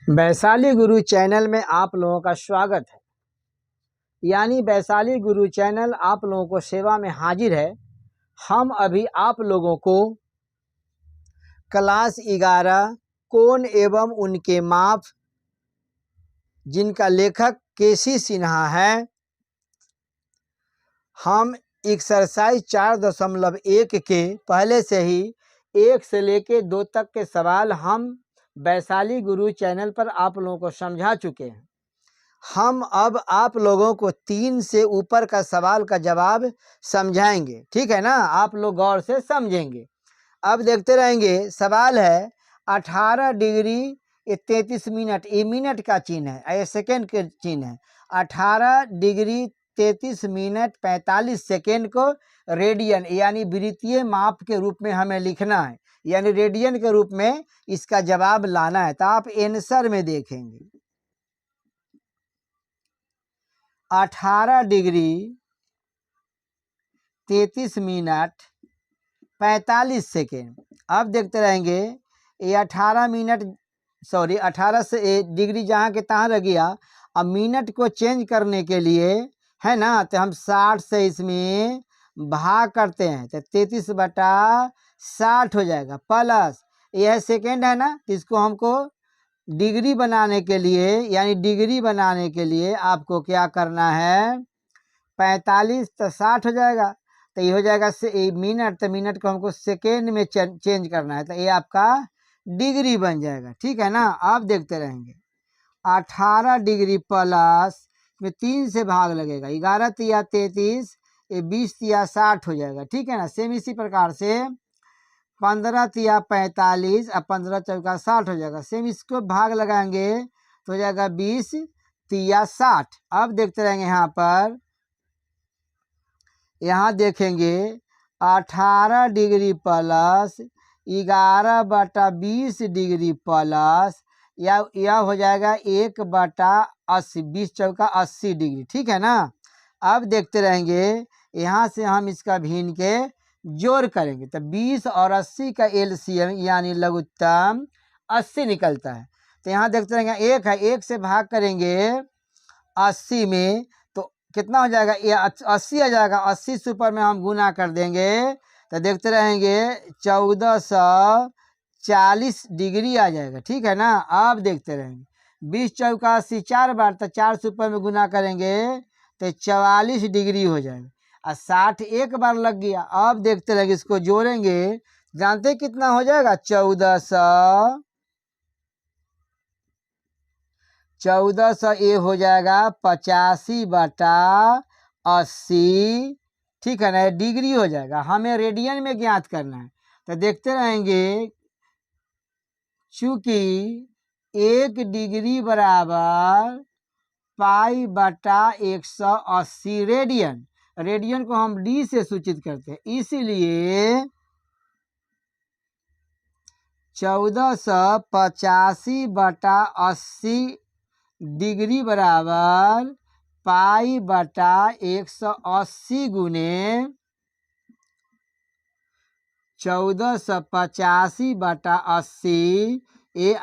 वैशाली गुरु channel में आप लोगों का स्वागत है। यानी वैशाली गुरु चैनल आप लोगों को सेवा में हाजिर है। हम अभी आप लोगों को क्लास 11 कोण एवं उनके माप, जिनका लेखक केसी सिन्हा है, हम एक्सरसाइज 4.1 के पहले से ही 1 से लेके 2 तक के सवाल हम वैशाली गुरु चैनल पर आप लोगों को समझा चुके हैं। हम अब आप लोगों को 3 से ऊपर का सवाल का जवाब समझाएंगे, ठीक है ना। आप लोग गौर से समझेंगे। अब देखते रहेंगे। सवाल है 18 डिग्री 33 मिनट, ये मिनट का चिन्ह है, ये सेकेंड के चिन्ह है। 18 डिग्री 33 मिनट 45 सेकेंड को रेडियन यानी वृत्तीय माप के रूप में हमें लिखना है, यानी रेडियन के रूप में इसका जवाब लाना है। तो आप आंसर में देखेंगे 18 डिग्री 33 मिनट 45 सेकेंड। अब देखते रहेंगे ये 18 से डिग्री जहाँ के तहाँ रह गया। अब मिनट को चेंज करने के लिए है ना, तो हम 60 से इसमें भाग करते हैं तो 33/60 हो जाएगा। प्लस यह सेकेंड है ना, तो इसको हमको डिग्री बनाने के लिए, यानी डिग्री बनाने के लिए आपको क्या करना है, 45 तो 60 हो जाएगा, तो ये हो जाएगा मिनट, तो मिनट को हमको सेकेंड में चेंज करना है, तो ये आपका डिग्री बन जाएगा, ठीक है ना। आप देखते रहेंगे 18 डिग्री प्लस में 3 से भाग लगेगा, 11 तिया 33, ये 20 तिया 60 हो जाएगा, ठीक है ना। सेम इसी प्रकार से 15 तिया 45 और 15 चौका 60 हो जाएगा। सेम इसको भाग लगाएंगे तो हो जाएगा 20 तिया 60। अब देखते रहेंगे यहाँ देखेंगे 18 डिग्री प्लस 11/20 डिग्री प्लस यह हो जाएगा 1/80, 20 चौका 80 डिग्री, ठीक है ना। अब देखते रहेंगे यहाँ से हम इसका भिन्न के जोड़ करेंगे तो 20 और 80 का एलसीएम यानी लघुत्तम 80 निकलता है। तो यहाँ देखते रहेंगे 1 है, 1 से भाग करेंगे 80 में तो कितना हो जाएगा, ये 80 आ जाएगा। 80 से ऊपर में हम गुना कर देंगे तो देखते रहेंगे 1440 डिग्री आ जाएगा, ठीक है ना। अब देखते रहेंगे 20 चौका 80 4 बार, तो 4 से ऊपर में गुना करेंगे तो 44 डिग्री हो जाएगा और 60 एक बार लग गया। अब देखते रहेंगे इसको जोड़ेंगे, जानते कितना हो जाएगा, 1400 ये हो जाएगा 85/80, ठीक है ना। डिग्री हो जाएगा, हमें रेडियन में ज्ञात करना है। तो देखते रहेंगे चूंकि 1 डिग्री बराबर π/180 रेडियन, रेडियन को हम डी से सूचित करते हैं, इसीलिए 1485/80 डिग्री बराबर π/180 गुने 1485/80 ये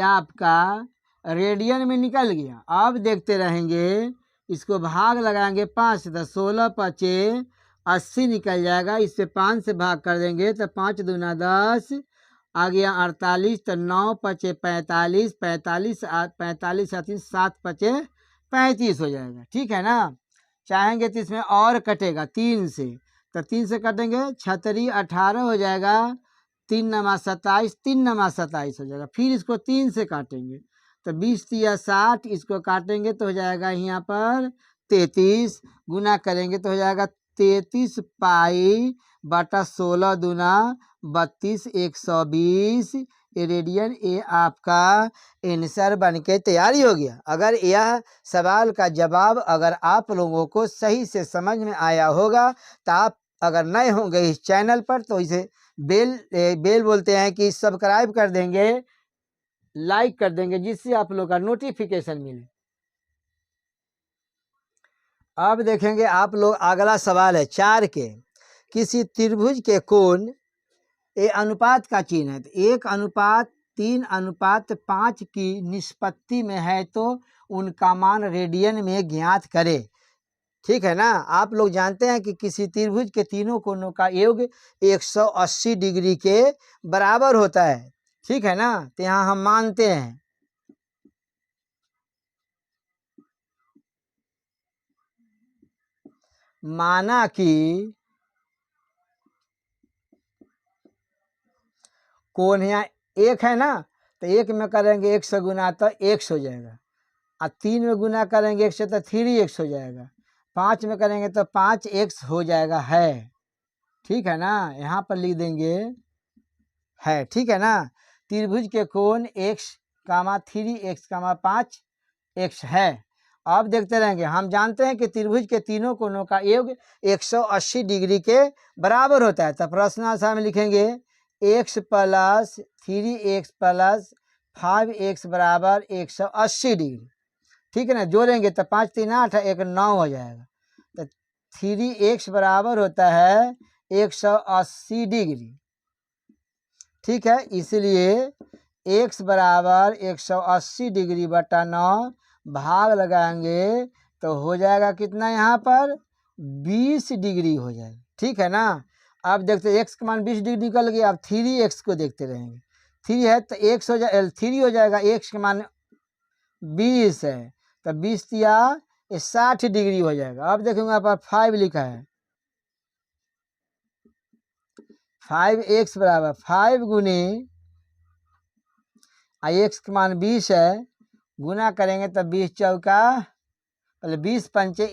आपका रेडियन में निकल गया। अब देखते रहेंगे इसको भाग लगाएंगे 5 तो 16×5 80 निकल जाएगा। इससे 5 से भाग कर देंगे तो 5 दूना 10 आ गया 48, तो 9×5 45, 45 7×5 35 हो जाएगा, ठीक है ना। चाहेंगे तो इसमें और कटेगा 3 से, तो 3 से काटेंगे 36 18 हो जाएगा, 3 नमा 27, 3 नमा 27 हो जाएगा। फिर इसको 3 से काटेंगे तो 20 तिया 60, इसको काटेंगे तो हो जाएगा यहाँ पर 33, गुना करेंगे तो हो जाएगा 33 π/16 दूना 32 120 रेडियन। ये आपका आंसर बन के तैयारी हो गया। अगर यह सवाल का जवाब अगर आप लोगों को सही से समझ में आया होगा तो आप अगर नए होंगे इस चैनल पर तो इसे बेल बोलते हैं कि सब्सक्राइब कर देंगे, लाइक कर देंगे, जिससे आप लोग का नोटिफिकेशन मिले। अब देखेंगे आप लोग अगला सवाल है 4 के। किसी त्रिभुज के कोण ए अनुपात का चिन्ह है, तो 1:3 3:5 की निष्पत्ति में है तो उनका मान रेडियन में ज्ञात करे। ठीक है ना। आप लोग जानते हैं कि किसी त्रिभुज के तीनों कोणों का योग 180 डिग्री के बराबर होता है। ठीक है ना। तो यहाँ हम मानते हैं माना कि कोण यहाँ एक है ना, तो एक में करेंगे 100 गुना तो 100 हो जाएगा, और 3 में गुना करेंगे 100 तो 3x हो जाएगा, 5 में करेंगे तो 5x हो जाएगा है। ठीक है ना। यहाँ पर लिख देंगे है। ठीक है ना। त्रिभुज के कोण x, 3x, 5x है। अब देखते रहेंगे। हम जानते हैं कि त्रिभुज के तीनों कोणों का योग 180 डिग्री के बराबर होता है। तो प्रश्न आंसर में लिखेंगे x + 3x + 5x बराबर 180 डिग्री। ठीक है ना। जोड़ेंगे तो 5 3 8 1 9 हो जाएगा। तो 3x बराबर होता है 180 डिग्री। ठीक है। इसलिए x बराबर 180 डिग्री बटा 9 भाग लगाएंगे तो हो जाएगा कितना, यहाँ पर 20 डिग्री हो जाएगा। ठीक है ना। अब देखते x का मान 20 डिग्री निकल गया। अब 3x को देखते रहेंगे। 3 है तो x हो जाए 3 हो जाएगा। x का मान 20 है तो 20 या 60 डिग्री हो जाएगा। अब देखेंगे यहाँ पर 5 लिखा है। 5x बराबर 5 गुने x का मान 20 है, गुना करेंगे तो 20 चौका 20 पंचे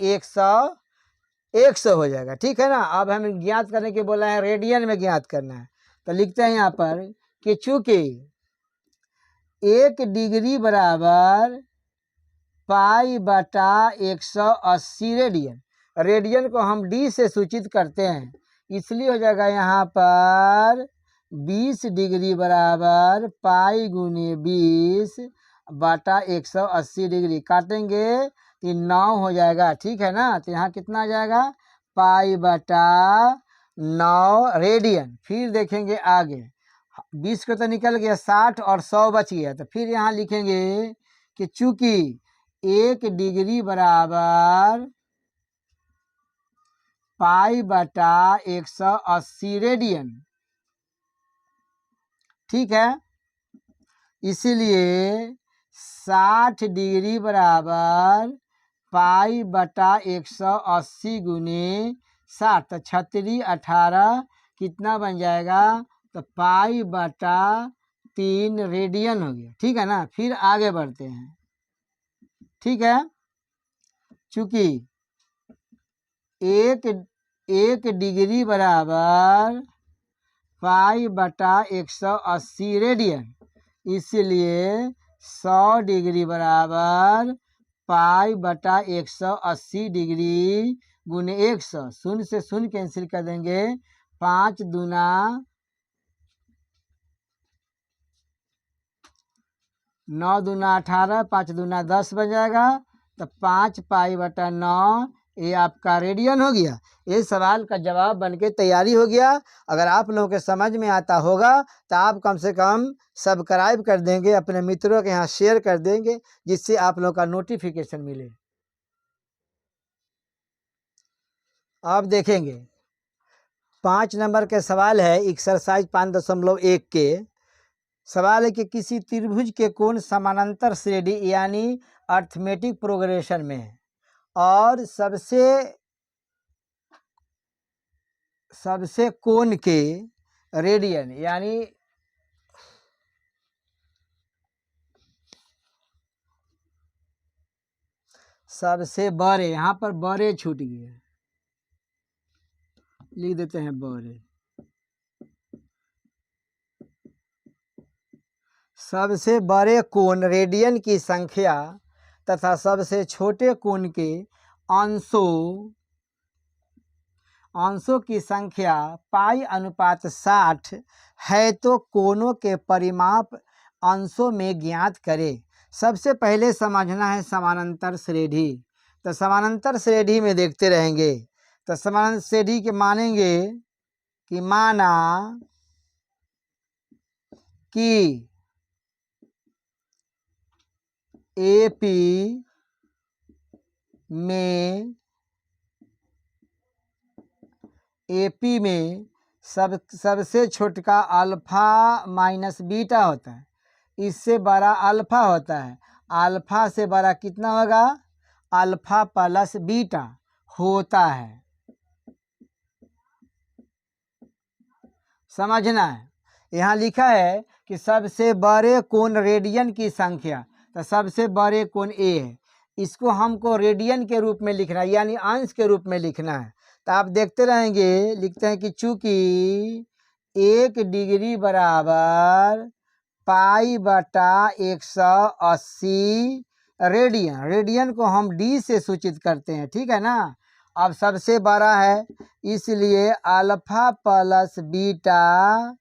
100 हो जाएगा। ठीक है ना। अब हमें ज्ञात करने के बोला है रेडियन में ज्ञात करना है। तो लिखते हैं यहाँ पर कि चूंकि 1 डिग्री बराबर पाई बटा 180 रेडियन, रेडियन को हम डी से सूचित करते हैं, इसलिए हो जाएगा यहाँ पर 20 डिग्री बराबर पाई गुने 20 बटा 180 डिग्री। काटेंगे तो 9 हो जाएगा। ठीक है ना। तो यहाँ कितना आ जाएगा, पाई बटा 9 रेडियन। फिर देखेंगे आगे, 20 को तो निकल गया, 60 और 100 बच गया। तो फिर यहाँ लिखेंगे कि चूंकि 1 डिग्री बराबर पाई बटा 180 रेडियन। ठीक है। इसलिए 60 डिग्री बराबर पाई बटा 180 गुने 60, तो 36 18 कितना बन जाएगा, तो पाई बटा 3 रेडियन हो गया। ठीक है ना। फिर आगे बढ़ते हैं। ठीक है। चूंकि 1 डिग्री बराबर पाई बटा 180 रेडियन, इसलिए 100 डिग्री बराबर पाई बटा 180 डिग्री गुने 100। 0 से 0 कैंसिल कर देंगे, 5 दूना 9 दूना 18, 5 दूना 10 बन जाएगा। तो 5 पाई बटा 9 ये आपका रेडियन हो गया। ये सवाल का जवाब बनके तैयारी हो गया। अगर आप लोगों के समझ में आता होगा तो आप कम से कम सब्सक्राइब कर देंगे, अपने मित्रों के यहाँ शेयर कर देंगे, जिससे आप लोगों का नोटिफिकेशन मिले। अब देखेंगे 5 नंबर के सवाल है एक्सरसाइज 5.1 के। सवाल है कि किसी त्रिभुज के कोण समानांतर श्रेणी यानी अर्थमेटिक प्रोग्रेशन में है और सबसे कोण के रेडियन यानी सबसे बड़े, यहाँ पर बड़े छूट गए, लिख देते हैं बड़े। सबसे बड़े कोण रेडियन की संख्या तथा सबसे छोटे कोण के अंशों की संख्या पाई अनुपात 60 है तो कोणों के परिमाप अंशों में ज्ञात करें। सबसे पहले समझना है समानांतर श्रेणी। तो समानांतर श्रेणी में देखते रहेंगे। तो समानांतर श्रेणी के मानेंगे कि माना कि एपी में सबसे छोटका अल्फा माइनस बीटा होता है, इससे बड़ा अल्फा होता है। अल्फा से बड़ा कितना होगा? अल्फा प्लस बीटा होता है। समझना है, यहाँ लिखा है कि सबसे बड़े कोण रेडियन की संख्या, तो सबसे बड़े कोण ए है, इसको हमको रेडियन के रूप में लिखना है, यानी अंश के रूप में लिखना है। तो आप देखते रहेंगे, लिखते हैं कि चूंकि 1 डिग्री बराबर पाई बटा 180 रेडियन, रेडियन को हम डी से सूचित करते हैं, ठीक है ना। अब सबसे बड़ा है, इसलिए अल्फा प्लस बीटा,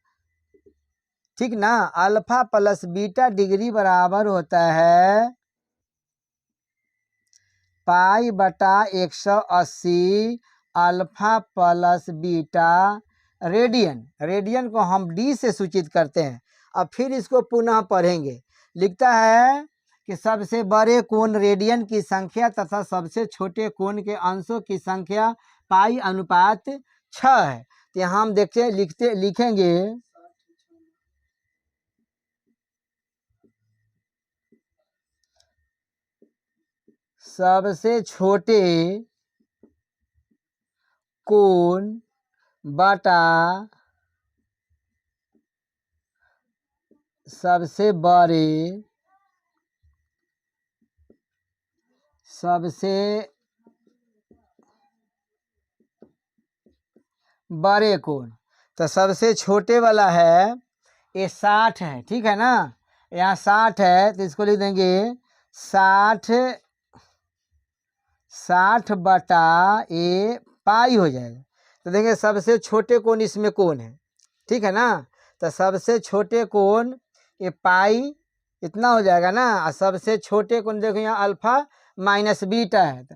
ठीक ना, अल्फा प्लस बीटा डिग्री बराबर होता है पाई बटा 180 alpha plus beta radian, radian को हम डी से सूचित करते हैं। अब फिर इसको पुनः पढ़ेंगे। लिखता है कि सबसे बड़े कोण रेडियन की संख्या तथा सबसे छोटे कोण के अंशों की संख्या पाई अनुपात 6 है। तो यहाँ हम देखते लिखेंगे सबसे छोटे कोण बटा सबसे बड़े कोण, तो सबसे छोटे वाला है ये 60 है, ठीक है ना। यहाँ 60 है तो इसको लिख देंगे 60 बटा ए पाई हो जाएगा। तो देखेंगे सबसे छोटे कोण इसमें कौन है, ठीक है ना। तो सबसे छोटे कोण ये पाई इतना हो जाएगा ना, और सबसे छोटे कोण देखो यहाँ अल्फा माइनस बीटा है, तो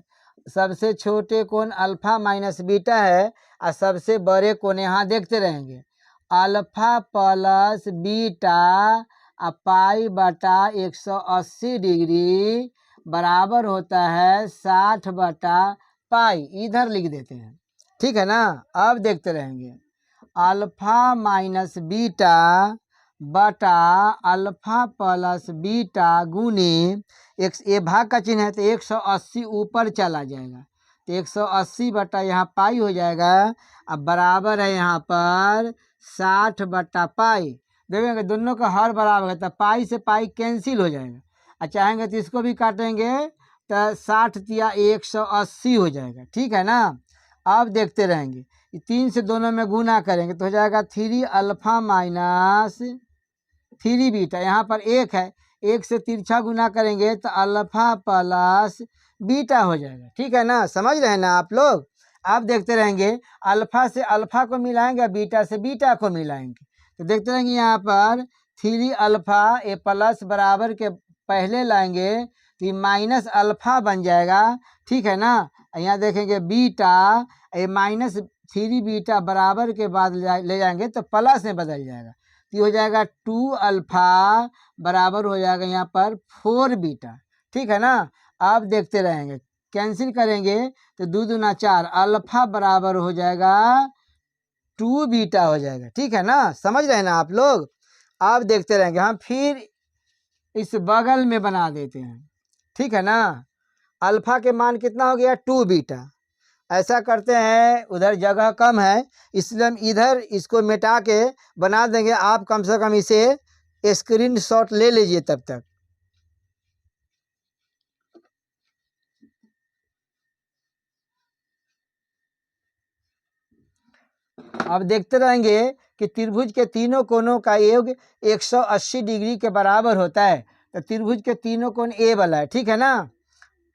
सबसे छोटे कोण अल्फा माइनस बीटा है, और सबसे बड़े कोण यहाँ देखते रहेंगे अल्फा प्लस बीटा पाई बटा 180 डिग्री बराबर होता है 60 बटा पाई, इधर लिख देते हैं, ठीक है ना। अब देखते रहेंगे अल्फा माइनस बीटा बटा अल्फा प्लस बीटा गुने एक, ये भाग का चिन्ह है तो 180 ऊपर चला जाएगा, तो 180 बटा यहाँ पाई हो जाएगा। अब बराबर है यहाँ पर 60 बटा पाई, देखेंगे दोनों का हर बराबर है तो पाई से पाई कैंसिल हो जाएगा, और चाहेंगे तो इसको भी काटेंगे तो 60 तिया 180 हो जाएगा, ठीक है ना। अब देखते रहेंगे 3 से दोनों में गुना करेंगे तो हो जाएगा 3 अल्फा माइनस 3 बीटा, यहाँ पर 1 है, 1 से तिरछा गुना करेंगे तो अल्फा प्लस बीटा हो जाएगा, ठीक है ना। समझ रहे हैं ना आप लोग। आप देखते रहेंगे अल्फा से अल्फा को मिलाएंगे, बीटा से बीटा को मिलाएंगे, तो देखते रहेंगे यहाँ पर 3 अल्फा ए प्लस बराबर के पहले लाएंगे तो ये माइनस अल्फा बन जाएगा, ठीक है ना। यहाँ देखेंगे बीटा ये माइनस 3 बीटा बराबर के बाद ले जाएंगे तो प्लस में बदल जाएगा, तो हो जाएगा 2 अल्फा बराबर हो जाएगा यहाँ पर 4 बीटा, ठीक है ना। अब देखते रहेंगे कैंसिल करेंगे तो 2 दूना 4 अल्फा बराबर हो जाएगा 2 बीटा हो जाएगा, ठीक है ना। समझ रहे हैं ना आप लोग। अब देखते रहेंगे हम फिर इस बगल में बना देते हैं, ठीक है ना। अल्फा के मान कितना हो गया 2 बीटा, ऐसा करते हैं उधर जगह कम है इसलिए हम इधर इसको मिटा के बना देंगे। आप कम से कम इसे स्क्रीनशॉट ले लीजिए तब तक। अब देखते रहेंगे कि त्रिभुज के तीनों कोणों का योग 180 डिग्री के बराबर होता है, तो त्रिभुज के तीनों कोण ए वाला है, ठीक है ना।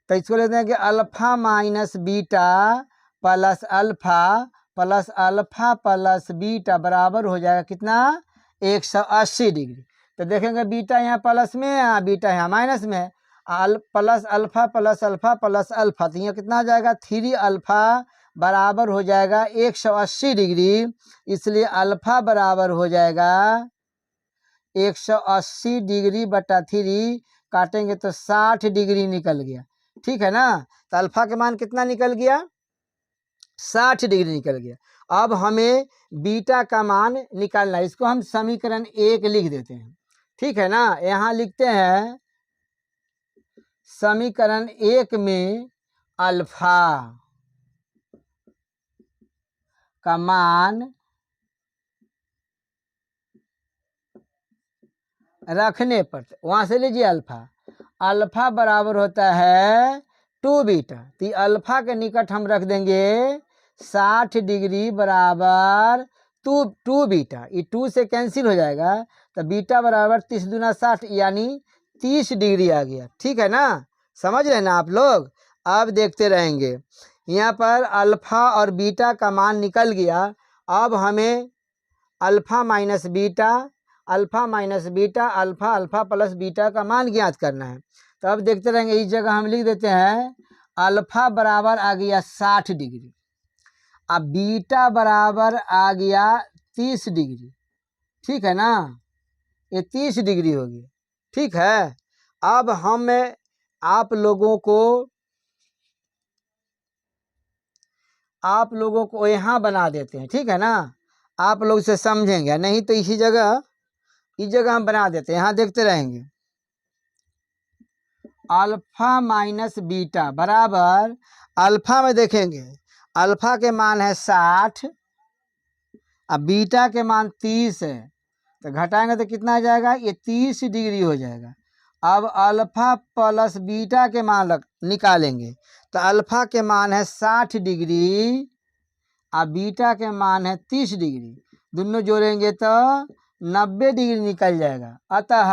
तो इसको लेते हैं कि alpha minus beta plus alpha plus beta बराबर हो जाएगा कितना 180 डिग्री। तो देखेंगे बीटा यहाँ प्लस में है, बीटा यहाँ माइनस में है, प्लस अल्फा प्लस अल्फा तो यहाँ कितना हो जाएगा 3 अल्फा बराबर हो जाएगा 180 डिग्री, इसलिए अल्फा बराबर हो जाएगा 180 डिग्री बटा 3, काटेंगे तो 60 डिग्री निकल गया। ठीक है ना, तो अल्फा के मान कितना निकल गया, 60 डिग्री निकल गया। अब हमें बीटा का मान निकालना है, इसको हम समीकरण 1 लिख देते हैं। ठीक है ना, यहाँ लिखते हैं समीकरण 1 में अल्फा का मान रखने पर, वहां से लीजिए अल्फा बराबर होता है 2 बीटा, तो अल्फा के निकट हम रख देंगे 60 डिग्री बराबर 2 बीटा, ये 2 से कैंसिल हो जाएगा, तो बीटा बराबर 30 दूना 60 यानी 30 डिग्री आ गया। ठीक है ना, समझ रहे हैं ना आप लोग। अब देखते रहेंगे, यहाँ पर अल्फा और बीटा का मान निकल गया। अब हमें alpha minus beta, alpha plus beta का मान ज्ञात करना है। तो अब देखते रहेंगे, इस जगह हम लिख देते हैं अल्फा बराबर आ गया 60 डिग्री, अब बीटा बराबर आ गया 30 डिग्री। ठीक है ना, ये 30 डिग्री हो गया। ठीक है, अब हम आप लोगों को यहाँ बना देते हैं। ठीक है ना, आप लोग से समझेंगे, नहीं तो इस जगह हम बना देते हैं। यहाँ देखते रहेंगे अल्फा माइनस बीटा बराबर, अल्फा में देखेंगे अल्फा के मान है 60, अब बीटा के मान 30 है, तो घटाएंगे तो कितना आ जाएगा, ये 30 डिग्री हो जाएगा। अब अल्फा प्लस बीटा के मान निकालेंगे, तो अल्फा के मान है 60 डिग्री और बीटा के मान है 30 डिग्री, दोनों जोड़ेंगे तो 90 डिग्री निकल जाएगा। अतः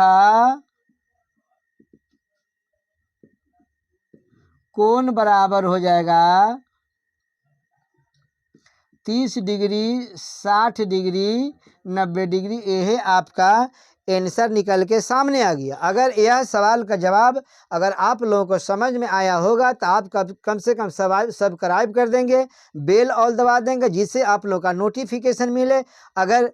कोण बराबर हो जाएगा 30 डिग्री, 60 डिग्री, 90 डिग्री। यह आपका आंसर निकल के सामने आ गया। अगर यह सवाल का जवाब अगर आप लोगों को समझ में आया होगा तो आप कम से कम सब्सक्राइब कर देंगे, बेल ऑल दबा देंगे, जिससे आप लोगों का नोटिफिकेशन मिले। अगर